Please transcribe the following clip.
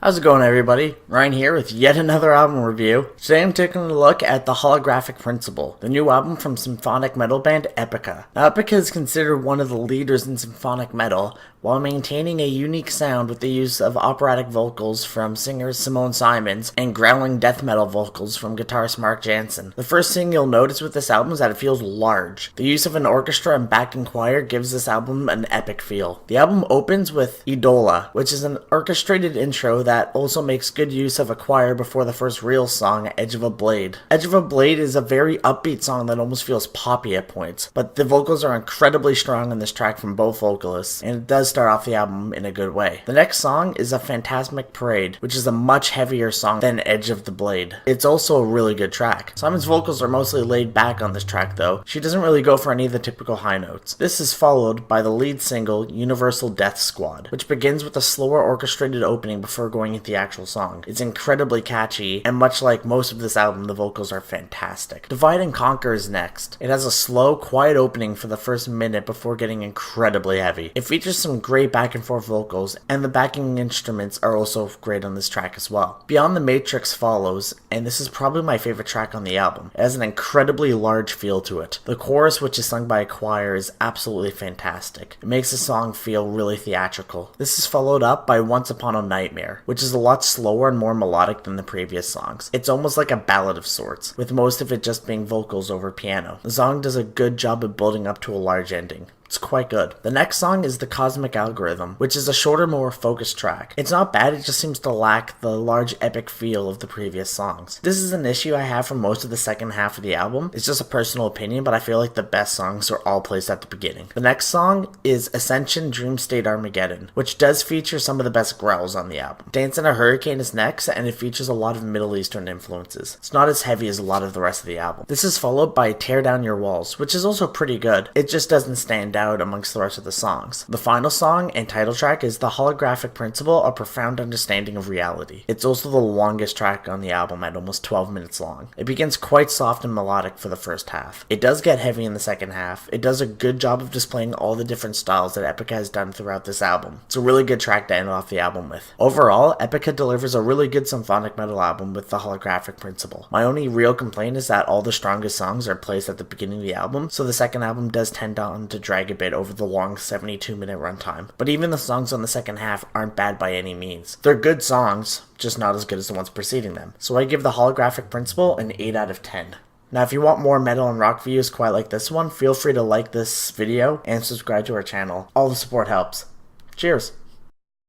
How's it going, everybody? Ryan here with yet another album review. Today I'm taking a look at the Holographic Principle, the new album from symphonic metal band Epica. Now, Epica is considered one of the leaders in symphonic metal, while maintaining a unique sound with the use of operatic vocals from singer Simone Simons and growling death metal vocals from guitarist Mark Jansen. The first thing you'll notice with this album is that it feels large. The use of an orchestra and backing choir gives this album an epic feel. The album opens with Idola, which is an orchestrated intro that also makes good use of a choir before the first real song, Edge of a Blade. Edge of a Blade is a very upbeat song that almost feels poppy at points, but the vocals are incredibly strong in this track from both vocalists, and it does start off the album in a good way. The next song is A Phantasmic Parade, which is a much heavier song than Edge of the Blade. It's also a really good track. Simon's vocals are mostly laid back on this track though. She doesn't really go for any of the typical high notes. This is followed by the lead single, Universal Death Squad, which begins with a slower orchestrated opening before going into the actual song. It's incredibly catchy, and much like most of this album, the vocals are fantastic. Divide and Conquer is next. It has a slow, quiet opening for the first minute before getting incredibly heavy. It features some great back and forth vocals, and the backing instruments are also great on this track as well. Beyond the Matrix follows, and this is probably my favorite track on the album. It has an incredibly large feel to it. The chorus, which is sung by a choir, is absolutely fantastic. It makes the song feel really theatrical. This is followed up by Once Upon a Nightmare, which is a lot slower and more melodic than the previous songs. It's almost like a ballad of sorts, with most of it just being vocals over piano. The song does a good job of building up to a large ending. It's quite good. The next song is The Cosmic Algorithm, which is a shorter, more focused track. It's not bad, it just seems to lack the large epic feel of the previous songs. This is an issue I have for most of the second half of the album. It's just a personal opinion, but I feel like the best songs are all placed at the beginning. The next song is Ascension Dream State Armageddon, which does feature some of the best growls on the album. Dance in a Hurricane is next, and it features a lot of Middle Eastern influences. It's not as heavy as a lot of the rest of the album. This is followed by Tear Down Your Walls, which is also pretty good. It just doesn't stand out amongst the rest of the songs. The final song and title track is The Holographic Principle, A Profound Understanding of Reality. It's also the longest track on the album at almost 12 minutes long. It begins quite soft and melodic for the first half. It does get heavy in the second half. It does a good job of displaying all the different styles that Epica has done throughout this album. It's a really good track to end off the album with. Overall, Epica delivers a really good symphonic metal album with The Holographic Principle. My only real complaint is that all the strongest songs are placed at the beginning of the album, so the second album does tend on to drag a bit over the long 72-minute runtime. But even the songs on the second half aren't bad by any means. They're good songs, just not as good as the ones preceding them. So I give The Holographic Principle an 8 out of 10. Now, if you want more metal and rock videos quite like this one, feel free to like this video and subscribe to our channel. All the support helps. Cheers!